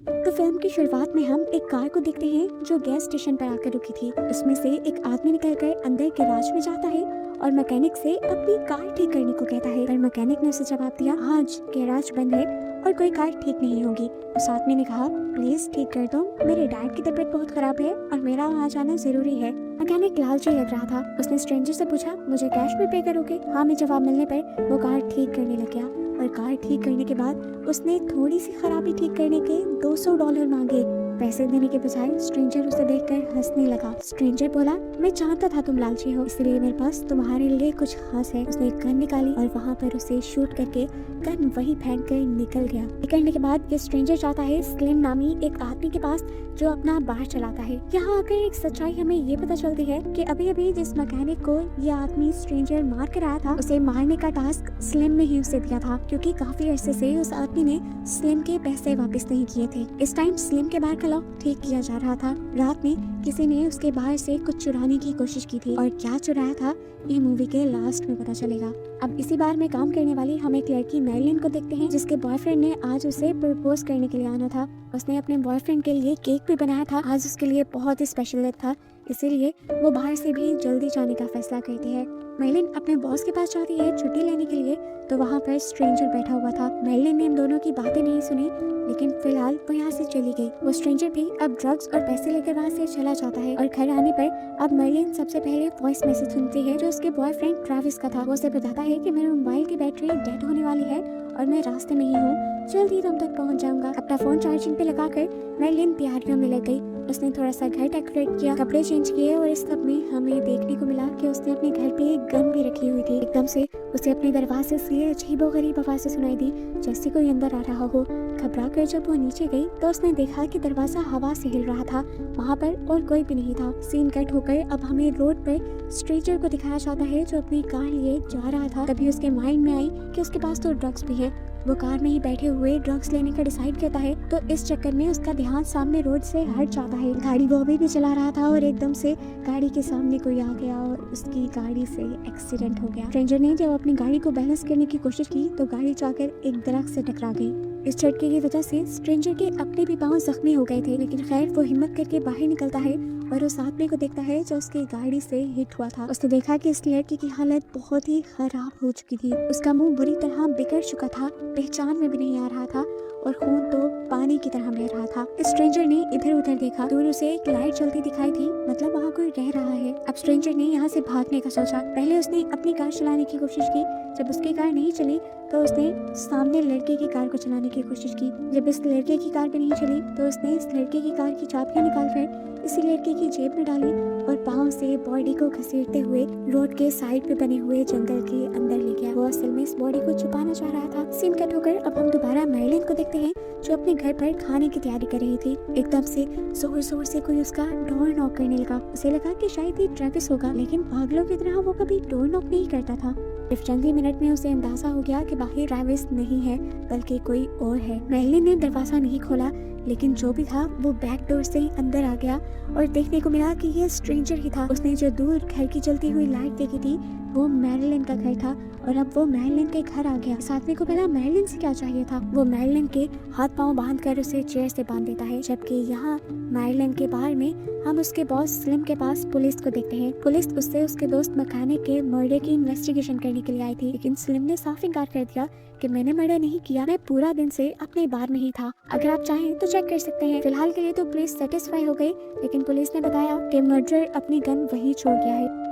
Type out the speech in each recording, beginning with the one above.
तो फिल्म की शुरुआत में हम एक कार को देखते हैं जो गैस स्टेशन पर आकर रुकी थी। उसमें से एक आदमी निकलकर अंदर गैराज में जाता है और मैकेनिक से अपनी कार ठीक करने को कहता है, पर मैकेनिक ने उसे जवाब दिया, आज गैराज बंद है और कोई कार ठीक नहीं होगी। उस आदमी ने कहा, प्लीज ठीक कर दो, मेरे डैड की तबीयत बहुत खराब है और मेरा वहाँ जाना जरूरी है। मैकेनिक लालची लग रहा था। उसने स्ट्रेंजर से पूछा, मुझे कैश में पे करोगे? हाँ में जवाब मिलने पर वो कार ठीक करने लग गया और कार ठीक करने के बाद उसने थोड़ी सी खराबी ठीक करने के $200 मांगे। पैसे देने के बजाय स्ट्रेंजर उसे देखकर हंसने लगा। स्ट्रेंजर बोला, मैं जानता था तुम लालची हो, इसलिए मेरे पास तुम्हारे लिए कुछ खास है। उसने एक गन निकाली और वहाँ पर उसे शूट करके गन वही फेंक कर निकल गया। निकलने के बाद ये स्ट्रेंजर जाता है स्लिम नामी एक आदमी के पास जो अपना बार चलाता है। यहाँ आकर एक सच्चाई हमें ये पता चलती है कि अभी अभी जिस मैकेनिक को ये आदमी स्ट्रेंजर मार कर आया था, उसे मारने का टास्क स्लिम ने ही उसे दिया था, क्योंकि काफी अरसे से उस आदमी ने स्लिम के पैसे वापस नहीं किए थे। इस टाइम स्लिम के बार का लॉक ठीक किया जा रहा था। रात में किसी ने उसके बाहर से कुछ चुराने की कोशिश की थी और क्या चुराया था ये मूवी के लास्ट में पता चलेगा। अब इसी बार में काम करने वाली हम एक लड़की मैरिलिन को देखते हैं, जिसके बॉयफ्रेंड ने आज उसे प्रपोज करने के लिए आना था। उसने अपने बॉयफ्रेंड के लिए केक भी बनाया था। आज उसके लिए बहुत ही स्पेशल दिन था, इसीलिए वो बाहर से भी जल्दी जाने का फैसला करती है। मैरिलिन अपने बॉस के पास जाती है छुट्टी लेने के लिए, तो वहाँ पर स्ट्रेंजर बैठा हुआ था। मैरिलिन ने इन दोनों की बातें नहीं सुनी, लेकिन फिलहाल वो यहाँ से चली गई। वो स्ट्रेंजर भी अब ड्रग्स और पैसे लेकर वहाँ से चला जाता है और घर आने पर अब मैरिलिन सबसे पहले वॉइस मैसेज सुनती है जो उसके बॉयफ्रेंड ट्रेविस का था। वो उसे बताता है कि मेरे मोबाइल की बैटरी डेड होने वाली है और मैं रास्ते में ही हूँ, जल्दी तुम तक पहुँच जाऊंगा। अपना फोन चार्जिंग पे लगाकर मैरिलिन तैयारियों में लग गई। उसने थोड़ा सा घर डेकोरेट किया, कपड़े चेंज किए और इस सब में हमें देखने को मिला कि उसने अपने घर पे एक गन भी रखी हुई थी। एकदम से उसे अपने दरवाजे से अजीबोगरीब आवाज़ें सुनाई दी, जैसे कोई अंदर आ रहा हो। घबरा कर जब वो नीचे गई तो उसने देखा कि दरवाजा हवा से हिल रहा था। वहाँ पर और कोई भी नहीं था। सीन कट होकर अब हमें रोड पर स्ट्रेंजर को दिखाया जाता है जो अपनी कार लिए जा रहा था। तभी उसके माइंड में आई कि उसके पास तो ड्रग्स भी है। वो कार में ही बैठे हुए ड्रग्स लेने का डिसाइड करता है, तो इस चक्कर में उसका ध्यान सामने रोड से हट जाता है। गाड़ी वो अभी भी चला रहा था और एकदम से गाड़ी के सामने कोई आ गया और उसकी गाड़ी से एक्सीडेंट हो गया। स्ट्रेंजर ने जब अपनी गाड़ी को बैलेंस करने की कोशिश की तो गाड़ी जाकर एक दरख्त से टकरा गई। इस झटके की वजह से स्ट्रेंजर के अपने भी पांव जख्मी हो गए थे, लेकिन खैर वो हिम्मत करके बाहर निकलता है और उस आदमी को देखता है जो उसकी गाड़ी से हिट हुआ था। उसने देखा कि इस लड़की की हालत बहुत ही खराब हो चुकी थी। उसका मुंह बुरी तरह बिगड़ चुका था, पहचान में भी नहीं आ रहा था और खून तो पानी की तरह बह रहा था। स्ट्रेंजर ने इधर उधर देखा, दूर उसे एक लाइट जलती दिखाई थी, मतलब वहाँ कोई रह रहा है। अब स्ट्रेंजर ने यहाँ से भागने का सोचा। पहले उसने अपनी कार चलाने की कोशिश की, जब उसकी कार नहीं चली तो उसने सामने लड़के की कार को चलाने की कोशिश की। जब इस लड़के की कार भी नहीं चली तो उसने इस लड़के की कार की चाबियां निकाल कर इसी लड़के की जेब में डाली और पाँव से बॉडी को घसीटते हुए रोड के साइड पे बने हुए जंगल के अंदर ले गया। वो असल में इस बॉडी को छुपाना चाह रहा था। सीन कट होकर अब हम दोबारा मैरिलिन को देखते हैं जो अपने घर पर खाने की तैयारी कर रही थी। एकदम से जोर जोर से कोई उसका डोर नॉक करने लगा। उसे लगा कि शायद ये ट्रेविस होगा, लेकिन पागलों की तरह वो कभी डोर नॉक नहीं करता था। सिर्फ चंद ही मिनट में उसे अंदाजा हो गया कि बाहर ट्रेविस नहीं है बल्कि कोई और है। मैरिलिन ने दरवाजा नहीं खोला, लेकिन जो भी था वो बैक डोर से अंदर आ गया और देखने को मिला कि ये स्ट्रेंजर ही था। उसने जो दूर घर की जलती हुई लाइट देखी थी वो मैरिलिन का घर था और अब वो मैरिलिन के घर आ गया। इस आदमी को पहला मैरिलिन से क्या चाहिए था। वो मैरिलिन के हाथ पांव बांध कर उसे चेयर से बांध देता है, जबकि यहाँ मैरिलिन के बाहर में हम उसके बॉस स्लिम के पास पुलिस को देखते हैं। पुलिस उससे उसके दोस्त मैकेनिक के मर्डर की इन्वेस्टिगेशन करने के लिए आई थी, लेकिन स्लिम ने साफ इनकार कर दिया कि मैंने मर्डर नहीं किया, मैं पूरा दिन से अपने बार में ही था। अगर आप चाहें तो चेक कर सकते हैं। फिलहाल के लिए तो पुलिस सेटिस्फाई हो गई, लेकिन पुलिस ने बताया कि मर्डरर अपनी गन वहीं छोड़ गया है।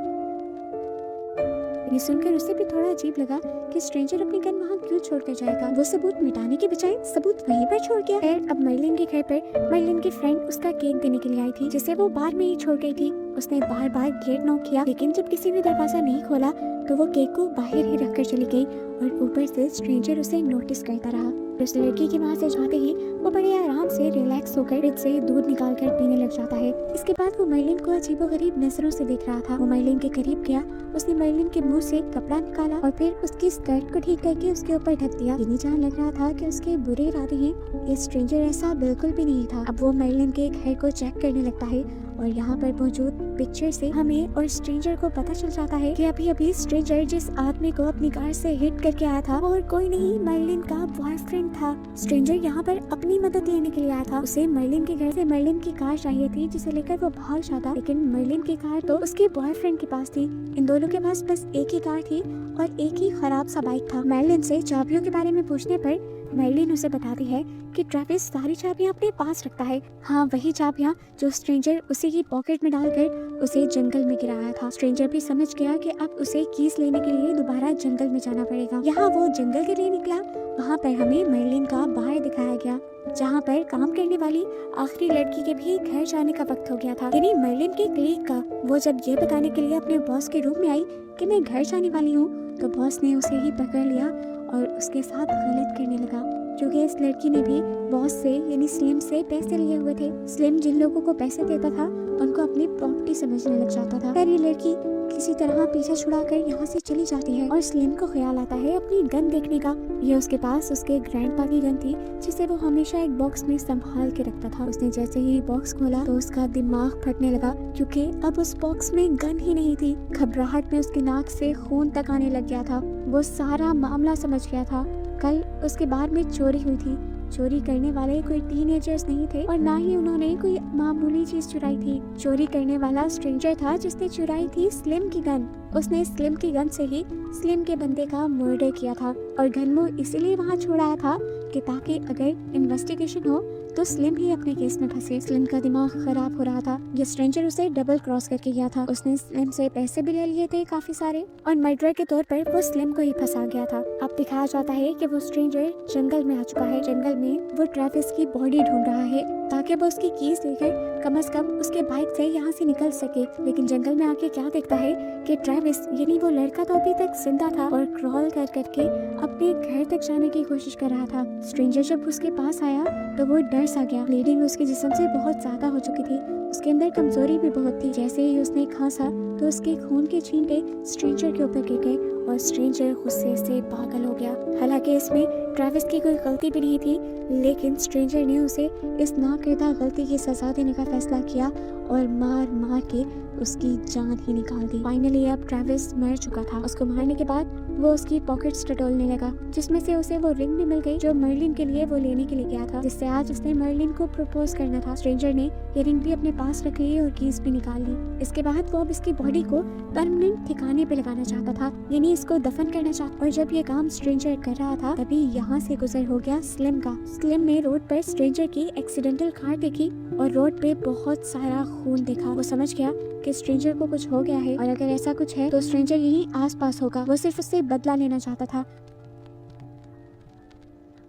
ये सुनकर उसे भी थोड़ा अजीब लगा कि स्ट्रेंजर अपनी गन वहाँ क्यों छोड़ कर जाएगा। वो सबूत मिटाने के बजाय सबूत वहीं पर छोड़ गया। फिर अब मैरिलिन के घर पर मैरिलिन की फ्रेंड उसका केक देने के लिए आई थी, जिसे वो बार में ही छोड़ गई थी। उसने बार बार गेट नॉक किया, लेकिन जब किसी ने दरवाजा नहीं खोला तो वो केक को बाहर ही रखकर चली गई और ऊपर से स्ट्रेंजर उसे नोटिस करता रहा। उस लड़की के वहाँ से जाते ही वो बड़े आराम से रिलैक्स होकर फ्रिज से दूध निकाल कर पीने लग जाता है। इसके बाद वो मैरिलिन को अजीबोगरीब नजरों से देख रहा था। वो मैरिलिन के करीब गया, उसने मैरिलिन के मुंह से कपड़ा निकाला और फिर उसकी स्कर्ट को ठीक करके उसके ऊपर ढक दिया। ये नहीं जान लग रहा था कि उसके बुरे इरादे हैं, ये स्ट्रेंजर ऐसा बिल्कुल भी नहीं था। अब वो मर्लिन के घर को चेक करने लगता है और यहाँ पर मौजूद पिक्चर से हमें और स्ट्रेंजर को पता चल जाता है कि अभी अभी स्ट्रेंजर जिस आदमी को अपनी कार से हिट करके आया था और कोई नहीं मर्लिन का बॉयफ्रेंड था। स्ट्रेंजर यहाँ पर अपनी मदद लेने के लिए आया था। उसे मर्लिन के घर से मर्लिन की कार चाहिए थी जिसे लेकर वो भाग जाता, लेकिन मर्लिन की कार तो उसके बॉयफ्रेंड के पास थी। इन दोनों के पास बस एक ही कार थी और एक ही खराब सा बाइक था। मर्लिन से चाबियों के बारे में पूछने पर मर्लिन उसे बताती है कि ट्रेविस सारी चाबियां अपने पास रखता है। हाँ, वही चाबियां जो स्ट्रेंजर उसी की पॉकेट में डालकर उसे जंगल में गिराया था। स्ट्रेंजर भी समझ गया कि अब उसे कीज लेने के लिए दोबारा जंगल में जाना पड़ेगा। यहाँ वो जंगल के लिए निकला। वहाँ पर हमें मर्लिन का बाहर दिखाया गया जहाँ पर काम करने वाली आखिरी लड़की के भी घर जाने का वक्त हो गया था, यानी मर्लिन के क्लिक का। वो जब ये बताने के लिए अपने बॉस के रूम में आई कि मैं घर जाने वाली हूँ, तो बॉस ने उसे ही पकड़ लिया और उसके साथ गलत करने लगा, क्योंकि इस लड़की ने भी बॉस से यानी स्लिम से पैसे लिए हुए थे। स्लिम जिन लोगों को पैसे देता था उनको अपनी प्रॉपर्टी समझने लग जाता था। फिर ये लड़की किसी तरह पीछा छुड़ाकर यहाँ से चली जाती है और स्लिम को ख्याल आता है अपनी गन देखने का। ये उसके पास उसके ग्रैंडपा की गन थी जिसे वो हमेशा एक बॉक्स में संभाल के रखता था। उसने जैसे ही बॉक्स खोला तो उसका दिमाग फटने लगा, क्योंकि अब उस बॉक्स में गन ही नहीं थी। घबराहट में उसकी नाक से खून तक आने लग गया था। वो सारा मामला समझ गया था। कल उसके बार में चोरी हुई थी। चोरी करने वाले कोई टीनेजर्स नहीं थे और ना ही उन्होंने कोई मामूली चीज चुराई थी। चोरी करने वाला स्ट्रेंजर था जिसने चुराई थी स्लिम की गन। उसने स्लिम की गन से ही स्लिम के बंदे का मर्डर किया था और गन वो इसीलिए वहाँ छोड़ाया था कि ताकि अगर इन्वेस्टिगेशन हो तो स्लिम ही अपने केस में फंसे। स्लिम का दिमाग खराब हो रहा था। ये स्ट्रेंजर उसे डबल क्रॉस करके गया था। उसने स्लिम से पैसे भी ले लिए थे काफी सारे और मर्डर के तौर पर वो स्लिम को ही फंसा गया था। अब दिखाया जाता है कि वो स्ट्रेंजर जंगल में आ चुका है। जंगल में वो ट्रेविस की बॉडी ढूंढ रहा है ताकि वो उसकी कीज लेकर कम से कम उसके बाइक से यहाँ से निकल सके। लेकिन जंगल में आके क्या देखता है कि ट्रेविस यानी वो लड़का तो अभी तक जिंदा था और क्रॉल कर करके अपने घर तक जाने की कोशिश कर रहा था। स्ट्रेंजर जब उसके पास आया तो वो डर सा गया। ब्लीडिंग उसके जिस्म से बहुत ज्यादा हो चुकी थी। उसके अंदर कमजोरी भी बहुत थी। जैसे ही उसने खांसा तो उसके खून के छींटे स्ट्रेंजर के ऊपर गिर गए और स्ट्रेंजर गुस्से से पागल हो गया। हालांकि इसमें ट्रेविस की कोई गलती भी नहीं थी, लेकिन स्ट्रेंजर ने उसे इस नाकिरदा गलती की सजा देने का फैसला किया और मार मार के उसकी जान ही निकाल दी। फाइनली अब ट्रेविस मर चुका था। उसको मारने के बाद वो उसकी पॉकेट्स टटोलने लगा, जिसमें से उसे वो रिंग भी मिल गई जो मर्लिन के लिए वो लेने के लिए गया था, जिससे आज उसने मर्लिन को प्रपोज करना था। स्ट्रेंजर ने ये रिंग भी अपने पास रख ली और कीज भी निकाल ली। इसके बाद वो अब इसकी बॉडी को परमानेंट ठिकाने पे लगाना चाहता था, यानी इसको दफन करना चाहता। और जब ये काम स्ट्रेंजर कर रहा था तभी यहाँ से गुजर हो गया स्लिम का। स्लिम ने रोड पर स्ट्रेंजर की एक्सीडेंटल कार देखी और रोड पे बहुत सारा खून देखा। वो समझ गया कि स्ट्रेंजर को कुछ हो गया है और अगर ऐसा कुछ है तो स्ट्रेंजर यहीं आसपास होगा। वो सिर्फ उससे बदला लेना चाहता था।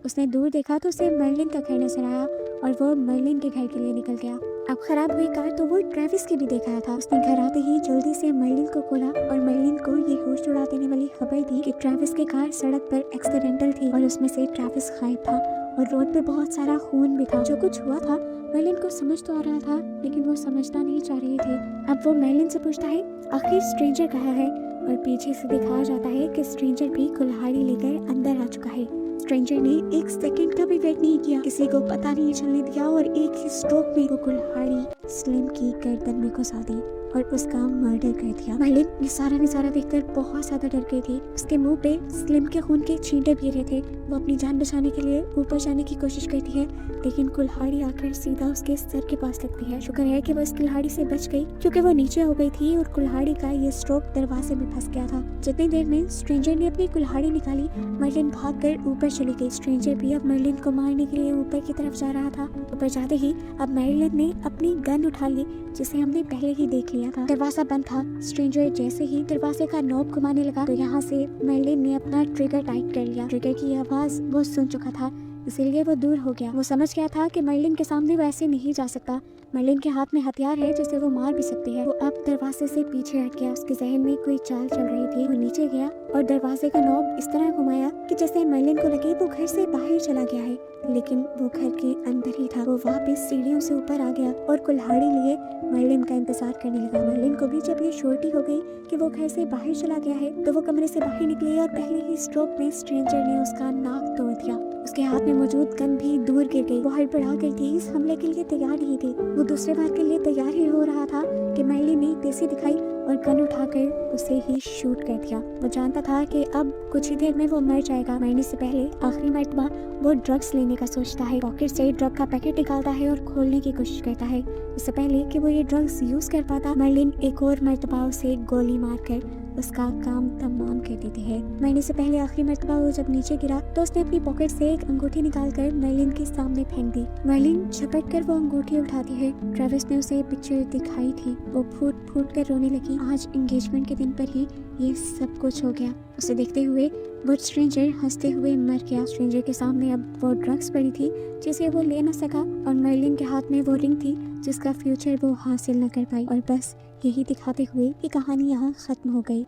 उसने दूर देखा तो उसे मर्लिन का घर नजर आया और वो मर्लिन के घर के लिए निकल गया। अब खराब हुई कार तो वो ट्रेविस की भी देख रहा था। उसने घर आते ही जल्दी से मर्लिन को खोला और मर्लिन को ये होश उड़ा देने वाली खबर दी कि ट्रेविस की कार सड़क पर एक्सीडेंटल थी और उसमें से ट्रेविस गायब था और रोड पे बहुत सारा खून भी था। जो कुछ हुआ था मर्लिन को समझ तो आ रहा था, लेकिन वो समझना नहीं चाह रही थी। अब वो मर्लिन से पूछता है आखिर स्ट्रेंजर कहाँ है, और पीछे से दिखाया जाता है कि स्ट्रेंजर भी कुल्हाड़ी लेकर अंदर आ चुका है। स्ट्रेंजर ने एक सेकंड का भी वेट नहीं किया, किसी को पता नहीं चलने दिया और एक ही स्ट्रोक में वो कुल्हाड़ी स्लिम की गर्दन में घुसा दी और उसका मर्डर कर दिया। मर्लिन ये सारा नजारा देखकर बहुत ज्यादा डर गई थी। उसके मुंह पे स्लिम के खून के छींटे भी रहे थे। वो अपनी जान बचाने के लिए ऊपर जाने की कोशिश करती है, लेकिन कुल्हाड़ी आकर सीधा उसके सर के पास लगती है। शुक्र है कि वो इस कुल्हाड़ी से बच गई, क्योंकि वो नीचे हो गई थी और कुल्हाड़ी का ये स्ट्रोक दरवाजे में फंस गया था। जितनी देर में स्ट्रेंजर ने अपनी कुल्हाड़ी निकाली, मर्लिन भागकर ऊपर चली गई। स्ट्रेंजर भी अब मर्लिन को मारने के लिए ऊपर की तरफ जा रहा था। ऊपर जाते ही अब मर्लिन ने अपनी गन उठा ली, जिसे हमने पहले ही देख लिया था। दरवाजा बंद था। स्ट्रेंजर जैसे ही दरवाजे का नॉब घुमाने लगा तो यहाँ से मर्लिन ने अपना ट्रिगर टाइट कर लिया। ट्रिगर की आवाज वो सुन चुका था, इसीलिए वो दूर हो गया। वो समझ गया था कि मर्लिन के सामने वो ऐसे नहीं जा सकता। मर्लिन के हाथ में हथियार है जिसे वो मार भी सकती है। वो अब दरवाजे से पीछे हट गया। उसके जहन में कोई चाल चल रही थी। वो नीचे गया और दरवाजे का नॉब इस तरह घुमाया कि जैसे मर्लिन को लगे वो घर से बाहर चला गया है, लेकिन वो घर के अंदर ही था। वो वापस सीढ़ियों से ऊपर आ गया और कुल्हाड़ी लिए मर्लिन का इंतजार करने लगा। मर्लिन को भी जब ये श्योरिटी हो गई कि वो घर से बाहर चला गया है तो वो कमरे से बाहर निकली और पहले ही स्ट्रोक में स्ट्रेंजर ने उसका नाक तोड़ दिया। उसके हाथ में मौजूद गन भी दूर गिर गई। वो हड़बड़ा गई थी, इस हमले के लिए तैयार नहीं थी। वो दूसरे बार के लिए तैयार ही हो रहा था कि मर्लिन ने तेजी दिखाई और गन उठाकर उसे ही शूट कर दिया। वो जानता था कि अब कुछ ही देर में वो मर जाएगा। मरने से पहले आखिरी मर्तबा वो ड्रग्स लेने का सोचता है। पॉकेट से ड्रग का पैकेट निकालता है और खोलने की कोशिश करता है। इससे पहले कि वो ये ड्रग्स यूज कर पाता, मर्लिन एक और मर्तबा उसे गोली मारकर उसका काम तमाम कर देती है। मरने से पहले आखिरी मर्तबा वो जब नीचे गिरा तो उसने अपनी पॉकेट से एक अंगूठी निकालकर मर्लिन के सामने फेंक दी। मर्लिन झपट कर वो अंगूठी उठाती है। ट्रेविस ने उसे पिक्चर दिखाई थी। वो फूट फूट कर रोने लगी। आज एंगेजमेंट के दिन पर ही ये सब कुछ हो गया। उसे देखते हुए वो स्ट्रेंजर हंसते हुए मर गया। स्ट्रेंजर के सामने अब वो ड्रग्स पड़ी थी जिसे वो ले न सका और मर्लिन के हाथ में वो रिंग थी जिसका फ्यूचर वो हासिल न कर पाई। और बस यही दिखाते हुए कि कहानी यहाँ खत्म हो गई।